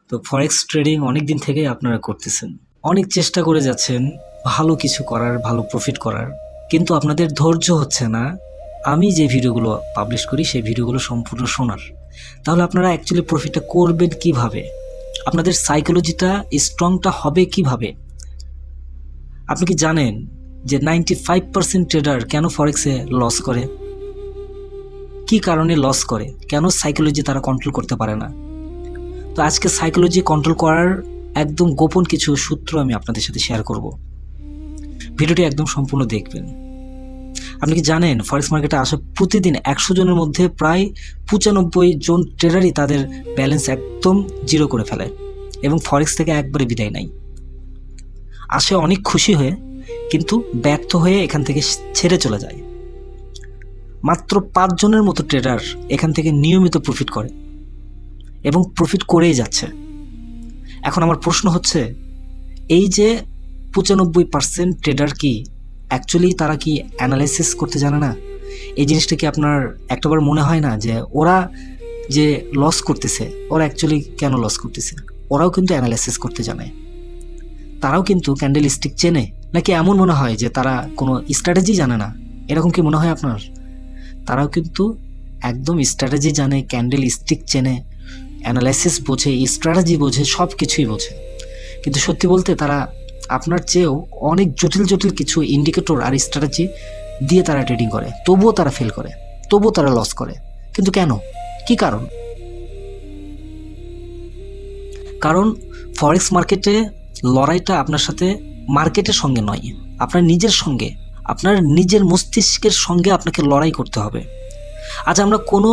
তো forex trading অনেক দিন থেকেই আপনারা করতেছেন, অনেক চেষ্টা করে যাচ্ছেন ভালো কিছু করার, ভালো প্রফিট করার, কিন্তু আপনাদের ধৈর্য হচ্ছে না আমি যে ভিডিওগুলো পাবলিশ করি সেই ভিডিওগুলো সম্পূর্ণ শোনার। তাহলে আপনারা অ্যাকচুয়ালি প্রফিটটা করবেন কিভাবে, আপনাদের সাইকোলজিটা স্ট্রংটা হবে কিভাবে? আপনি কি জানেন যে 95% ট্রেডার কেন ফরেক্সে লস করে? কি কারণে লস করে? কেন সাইকোলজি তারা কন্ট্রোল করতে পারে না? তো আজকে সাইকোলজি কন্ট্রোল করার একদম গোপন কিছু সূত্র আমি আপনাদের সাথে শেয়ার করব। ভিডিওটি একদম সম্পূর্ণ দেখবেন। আপনি কি জানেন ফরেক্স মার্কেটে আসা প্রতিদিন 100 জনের মধ্যে প্রায় 95 জন ট্রেডারই তাদের ব্যালেন্স একদম জিরো করে ফেলে এবং ফরেক্স থেকে একবারে বিদায় নেয়। আসে অনেক খুশি হয়ে, কিন্তু ব্যর্থ হয়ে এখান থেকে ছেড়ে চলে যায়। মাত্র 5 জনের মতো ট্রেডার এখান থেকে নিয়মিত প্রফিট করে এবং প্রফিট করেই যাচ্ছে। এখন আমার প্রশ্ন হচ্ছে, এই যে 95% ট্রেডার কি অ্যাকচুয়ালি তারা কি অ্যানালাইসিস করতে জানে না? এই জিনিসটা কি আপনার একটাবার মনে হয় না যে ওরা যে লস করতেছে, ওরা অ্যাকচুয়ালি কেন লস করতেছে? ওরাও কিন্তু অ্যানালাইসিস করতে জানে, তারাও কিন্তু ক্যান্ডেল স্টিক চেনে। নাকি এমন মনে হয় যে তারা কোনো স্ট্র্যাটেজি জানে না? এরকম কি মনে হয় আপনার? তারাও কিন্তু একদম স্ট্র্যাটেজি জানে, ক্যান্ডেল স্টিক চেনে, অ্যানালাইসিস বোঝে, স্ট্র্যাটেজি বোঝে, সব কিছুই বোঝে। কিন্তু সত্যি বলতে তারা আপনার চেয়েও অনেক জটিল জটিল কিছু ইন্ডিকেটর আর স্ট্র্যাটেজি দিয়ে তারা ট্রেডিং করে, তবুও তারা ফেল করে, তবুও তারা লস করে। কিন্তু কেন? কি কারণ? কারণ ফরেক্স মার্কেটে লড়াইটা আপনার সাথে মার্কেটের সঙ্গে নয়, আপনার নিজের সঙ্গে, আপনার নিজের মস্তিষ্কের সঙ্গে আপনাকে লড়াই করতে হবে। আজ আমরা কোনো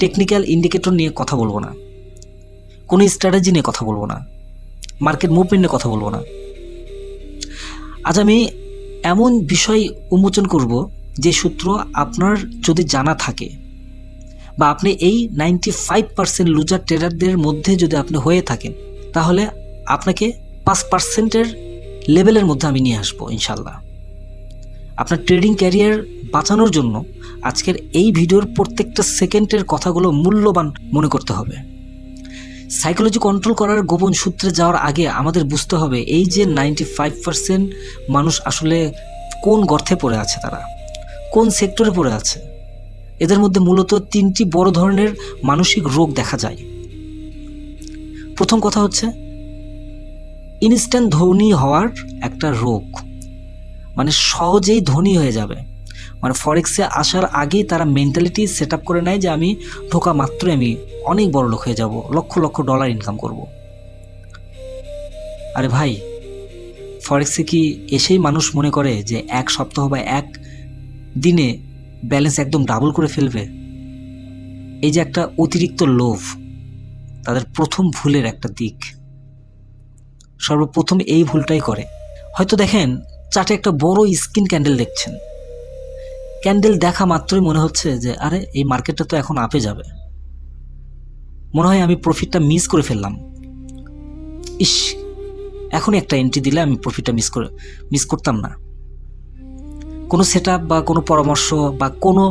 টেকনিক্যাল ইন্ডিকেটর নিয়ে কথা বলবো না, কোনো স্ট্র্যাটেজি নিয়ে কথা বলবো না, মার্কেট মুভমেন্ট নিয়ে কথা বলবো না। আজ আমি এমন বিষয় উন্মোচন করব যে সূত্র আপনার যদি জানা থাকে, বা আপনি এই 95% লুজার ট্রেডারদের মধ্যে যদি আপনি হয়ে থাকেন, তাহলে আপনাকে 5%-এর লেভেলের মধ্যে আমি নিয়ে আসবো ইনশাল্লাহ। আপনার ট্রেডিং ক্যারিয়ার বাঁচানোর জন্য আজকের এই ভিডিওর প্রত্যেকটা সেকেন্ডের কথাগুলো মূল্যবান মনে করতে হবে। সাইকোলজি কন্ট্রোল করার গোপন সূত্রে যাওয়ার আগে আমাদের বুঝতে হবে এই যে 95% মানুষ আসলে কোন গর্তে পড়ে আছে, তারা কোন সেক্টরে পড়ে আছে। এদের মধ্যে মূলত 3টি বড় ধরনের মানসিক রোগ দেখা যায়। প্রথম কথা হচ্ছে ইনস্ট্যান্ট ধনী হওয়ার একটা রোগ, মানে সহজেই ধনী হয়ে যাবে। মানে ফরেক্সে আসার আগেই তারা মেন্টালিটি সেট আপ করে নেয় যে আমি ঢোকা মাত্রই আমি অনেক বড় লোক হয়ে যাব, লক্ষ লক্ষ ডলার ইনকাম করব। আরে ভাই, ফরেক্সে কি এসেই মানুষ মনে করে যে এক সপ্তাহ বা এক দিনে ব্যালেন্স একদম ডাবল করে ফেলবে? এই যে একটা অতিরিক্ত লোভ তাদের প্রথম ভুলের একটা দিক। সর্বপ্রথম এই ভুলটাই করে। হয়তো দেখেন চার্টে একটা বড় স্ক্রিন ক্যান্ডেল দেখছেন, ক্যান্ডেল দেখা মাত্রই মনে হচ্ছে যে আরে এই মার্কেটটা তো এখন আপে যাবে, মনে হয় আমি প্রফিটটা মিস করে ফেললাম, ইস এখনই একটা এন্ট্রি দিলে আমি প্রফিটটা মিস করতাম না। কোনো সেট আপ বা কোনো পরামর্শ বা কোনো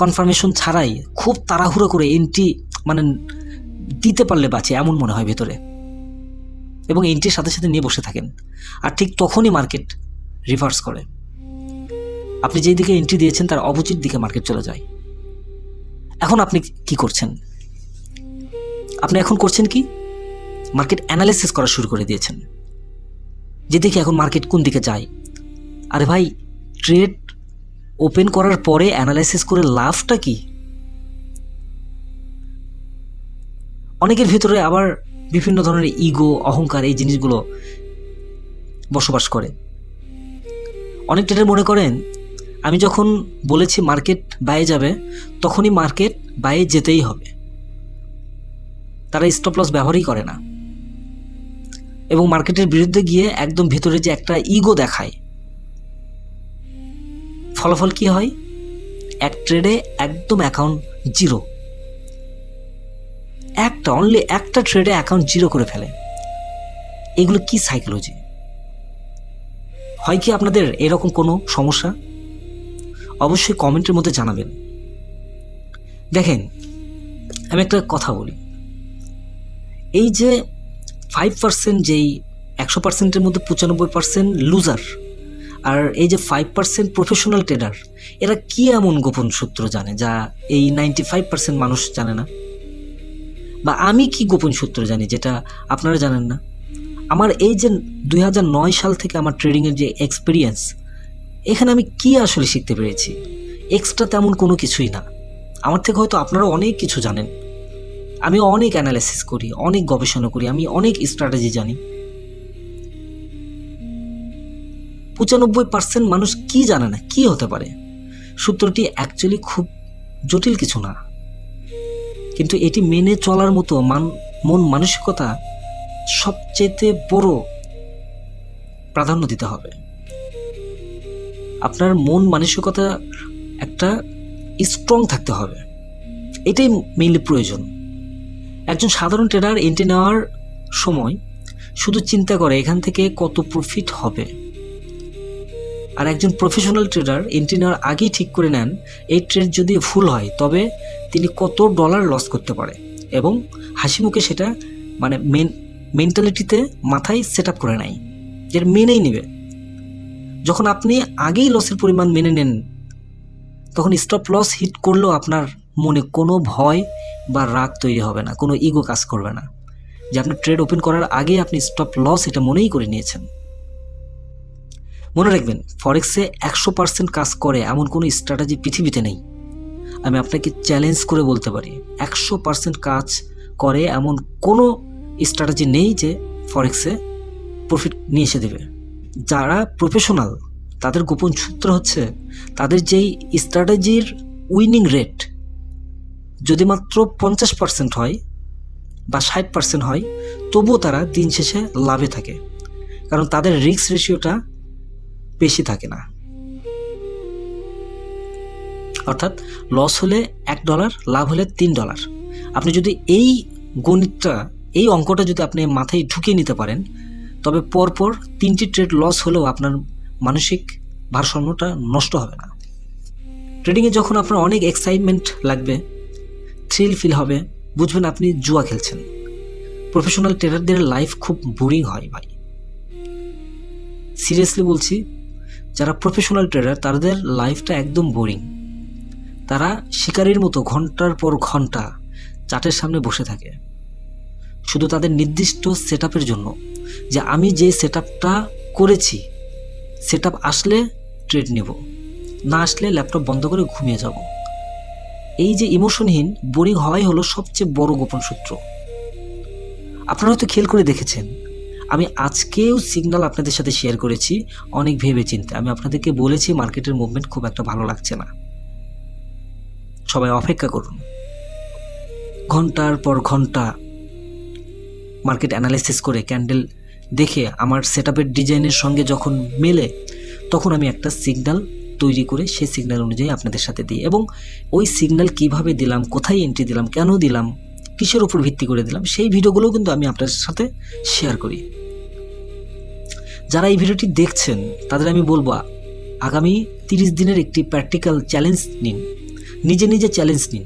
কনফার্মেশন ছাড়াই খুব তাড়াহুড়ো করে এন্ট্রি মানে দিতে পারলে বাঁচে এমন মনে হয় ভেতরে, এবং এন্ট্রির সাথে সাথে নিয়ে বসে থাকেন। আর ঠিক তখনই মার্কেট রিভার্স করে, আপনি যেই দিকে এন্ট্রি দিয়েছেন তার অপোজিট দিকে মার্কেট চলে যায়। এখন আপনি কি করছেন? আপনি এখন করছেন কি? মার্কেট অ্যানালাইসিস করা শুরু করে দিয়েছেন যে দেখি এখন মার্কেট কোন দিকে যায়। আরে ভাই, ট্রেড ওপেন করার পরে অ্যানালাইসিস করে লাভটা কি? অনেকের ভিতরে আবার বিভিন্ন ধরনের ইগো, অহংকার, এই জিনিসগুলো বসবাস করে। অনেক ট্রেডার মনে করেন আমি যখন বলেছি মার্কেট বাইরে যাবে তখনই মার্কেট বাইরে যেতেই হবে, তারা স্টপ লস ব্যবহারই করে না এবং মার্কেটের বিরুদ্ধে গিয়ে একদম ভিতরে যে একটা ইগো দেখায়। ফলাফল কি হয়? এক ট্রেডে একদম অ্যাকাউন্ট জিরো, অনলি একটা ট্রেডে অ্যাকাউন্ট জিরো করে ফেলে। এগুলো কি সাইকোলজি? হয় কি আপনাদের এরকম কোনো সমস্যা? অবশ্যই কমেন্টের মধ্যে জানাবেন। দেখেন, আমি একটা কথা বলি, এই যে 5% যেই 100%-এর মধ্যে 95% লুজার, আর এই যে 5% প্রফেশনাল ট্রেডার, এরা কি এমন গোপন সূত্র জানে যা এই 95% মানুষ জানে না? বা আমি কি গোপন সূত্র জানি যেটা আপনারা জানেন না? আমার এই যে 2009 সাল থেকে আমার ট্রেডিংয়ের যে এক্সপিরিয়েন্স, এখানে আমি কি আসলে শিখতে পেরেছি? এক্সট্রা তেমন কোনো কিছুই না। আমার থেকে হয়তো আপনারা অনেক কিছু জানেন। আমি অনেক অ্যানালাইসিস করি, অনেক গবেষণা করি, আমি অনেক স্ট্র্যাটেজি জানি। 95% মানুষ কি জানে না, কি হতে পারে? সূত্রটি অ্যাকচুয়ালি খুব জটিল কিছু না, কিন্তু এটি মেনে চলার মতো মন মানসিকতা সবচেয়ে বড় প্রাধান্য দিতে হবে। আপনার মন মানসিকতা একটা স্ট্রং থাকতে হবে, এটাই মেইনলি প্রয়োজন। একজন সাধারণ ট্রেডার এন্ট্রি নেওয়ার সময় শুধু চিন্তা করে এখান থেকে কত প্রফিট হবে, আর একজন প্রফেশনাল ট্রেডার এন্ট্রি নেওয়ার আগেই ঠিক করে নেন এই ট্রেড যদি ভুল হয় তবে তিনি কত ডলার লস করতে পারে, এবং হাসি মুখে সেটা মানে মেন্টালিটিতে মাথায় সেট আপ করে নেয়, যে মেনেই নেবে। যখন আপনি আগেই লসের পরিমাণ মেনে নেন, তখন স্টপ লস হিট করলেও আপনার মনে কোনো ভয় বা রাগ তৈরি হবে না, কোনো ইগো কাজ করবে না, যে আপনার ট্রেড ওপেন করার আগে আপনি স্টপ লস এটা মনেই করে নিয়েছেন। মনে রাখবেন, ফরেক্সে 100% কাজ করে এমন কোনো স্ট্র্যাটেজি পৃথিবীতে নেই। আমি আপনাকে চ্যালেঞ্জ করে বলতে পারি 100% কাজ করে এমন কোনো স্ট্র্যাটেজি নেই যে ফরেক্সে প্রফিট নিয়ে এসে দেবে। যারা প্রফেশনাল তাদের গোপন সূত্র হচ্ছে তাদের যেই স্ট্র্যাটেজির উইনিং রেট যদি মাত্র 50% হয় বা 60% হয়, তবুও তারা দিন শেষে লাভে থাকে, কারণ তাদের রিস্ক রেশিওটা বেশি থাকে না। অর্থাৎ লস হলে $1, লাভ হলে $3। আপনি যদি এই গণিতটা, এই অঙ্কটা যদি আপনি মাথায় ঢুকিয়ে নিতে পারেন, তবে পরপর 3টি ট্রেড লস হলেও আপনার মানসিক ভারসাম্যটা নষ্ট হবে না। ট্রেডিংয়ে যখন আপনার অনেক এক্সাইটমেন্ট লাগবে, থ্রিল ফিল হবে, বুঝবেন আপনি জুয়া খেলছেন। প্রফেশনাল ট্রেডারদের লাইফ খুব বোরিং হয় ভাই, সিরিয়াসলি বলছি। যারা প্রফেশনাল ট্রেডার তাদের লাইফটা একদম বোরিং। তারা শিকারীর মতো ঘন্টার পর ঘন্টা চার্টের সামনে বসে থাকে, শুধু তাদের নির্দিষ্ট সেট আপের জন্য, যে আমি যে সেট আপটা করেছি, সেট আপ আসলে ট্রেড নেব, না আসলে ল্যাপটপ বন্ধ করে ঘুমিয়ে যাব। এই যে ইমোশনহীন বোরিং হওয়াই হলো সবচেয়ে বড় গোপন সূত্র। আপনারা হয়তো খেয়াল করে দেখেছেন, আমি আজকেও সিগন্যাল আপনাদের সাথে শেয়ার করেছি অনেক ভেবে চিন্তে। আমি আপনাদেরকে বলেছি মার্কেটের মুভমেন্ট খুব একটা ভালো লাগছে না, সবাই অপেক্ষা করুন। ঘন্টার পর ঘন্টা মার্কেট অ্যানালাইসিস করে ক্যান্ডেল দেখে আমার সেট আপের ডিজাইনের সঙ্গে যখন মেলে, তখন আমি একটা সিগন্যাল তৈরি করে সেই সিগন্যাল অনুযায়ী আপনাদের সাথে দিই, এবং ওই সিগন্যাল কিভাবে দিলাম, কোথায় এন্ট্রি দিলাম, কেন দিলাম, কিসের উপর ভিত্তি করে দিলাম, সেই ভিডিওগুলোও কিন্তু আমি আপনাদের সাথে শেয়ার করি। যারা এই ভিডিওটি দেখছেন তাদের আমি বলবো, আগামী 30 দিনের একটি প্র্যাকটিক্যাল চ্যালেঞ্জ নিন, নিজে নিজে চ্যালেঞ্জ নিন।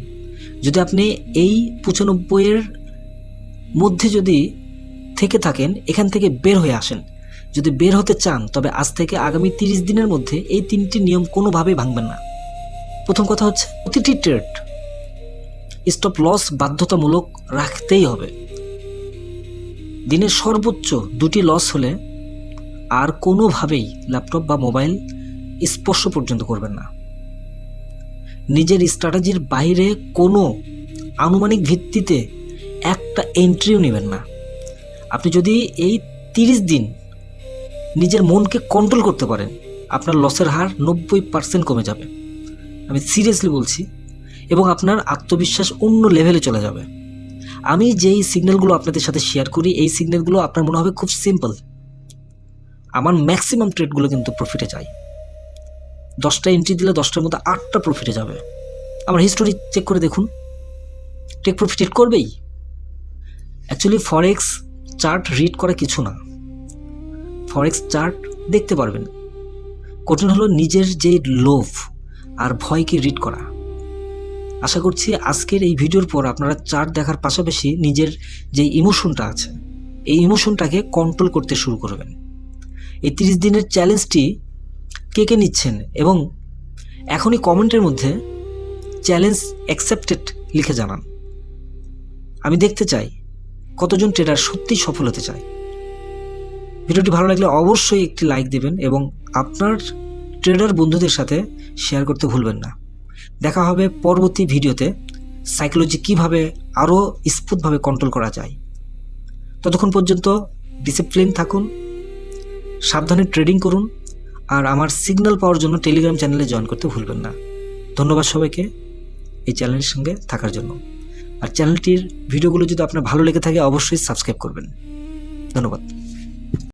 যদি আপনি এই 95-এর মধ্যে যদি থেকে থাকেন, এখান থেকে বের হয়ে আসেন। যদি বের হতে চান তবে আজ থেকে আগামী 30 দিনের মধ্যে এই 3টি নিয়ম কোনোভাবেই ভাঙবেন না। প্রথম কথা হচ্ছে, প্রতিটি ট্রেড স্টপ লস বাধ্যতামূলক রাখতেই হবে। দিনের সর্বোচ্চ 2টি লস হলে আর কোনোভাবেই ল্যাপটপ বা মোবাইল স্পর্শ পর্যন্ত করবেন না। নিজের স্ট্র্যাটেজির বাইরে কোনো আনুমানিক ভিত্তিতে একটা এন্ট্রিও নেবেন না। আপনি যদি এই 30 দিন নিজের মনকে কন্ট্রোল করতে পারেন, আপনার লসের হার 90% কমে যাবে, আমি সিরিয়াসলি বলছি, এবং আপনার আত্মবিশ্বাস অন্য লেভেলে চলে যাবে। আমি যেই সিগন্যালগুলো আপনাদের সাথে শেয়ার করি, এই সিগন্যালগুলো আপনার মনে হবে খুব সিম্পল। আমার ম্যাক্সিমাম ট্রেডগুলো কিন্তু প্রফিটে যায়। 10টা এন্ট্রি দিলে 10টার মধ্যে 8টা প্রফিটে যাবে। আমার হিস্টোরি চেক করে দেখুন, টেক প্রফিট হিট করবেই। অ্যাকচুয়ালি ফরেক্স চার্ট রিড করা কিছু না, ফরেক্স চার্ট দেখতে পারবেন। কঠিন হলো নিজের যে লোভ আর ভয়কে রিড করা। আশা করছি আজকের এই ভিডিওর পর আপনারা চার্ট দেখার পাশাপাশি নিজের যে ইমোশনটা আছে এই ইমোশনটাকে কন্ট্রোল করতে শুরু করবেন। এই 30 দিনের চ্যালেঞ্জটি কে কে নিচ্ছেন এবং এখনই কমেন্টের মধ্যে চ্যালেঞ্জ অ্যাকসেপ্টেড লিখে জানান। আমি দেখতে চাই কতজন ট্রেডার সত্যি সফল হতে চায়। ভিডিওটি ভালো লাগলে অবশ্যই একটি লাইক দেবেন এবং আপনার ট্রেডার বন্ধুদের সাথে শেয়ার করতে ভুলবেন না। দেখা হবে পরবর্তী ভিডিওতে সাইকোলজি কিভাবে আরও স্মুথভাবে কন্ট্রোল করা যায়। ততক্ষণ পর্যন্ত ডিসিপ্লিন থাকুন, সাবধানে ট্রেডিং করুন আর আমার সিগন্যাল পাওয়ার জন্য টেলিগ্রাম চ্যানেলে জয়েন করতে ভুলবেন না। ধন্যবাদ সবাইকে এই চ্যানেলের সঙ্গে থাকার জন্য। আর চ্যানেলটির ভিডিওগুলো যদি আপনার ভালো লেগে থাকে অবশ্যই সাবস্ক্রাইব করবেন। ধন্যবাদ।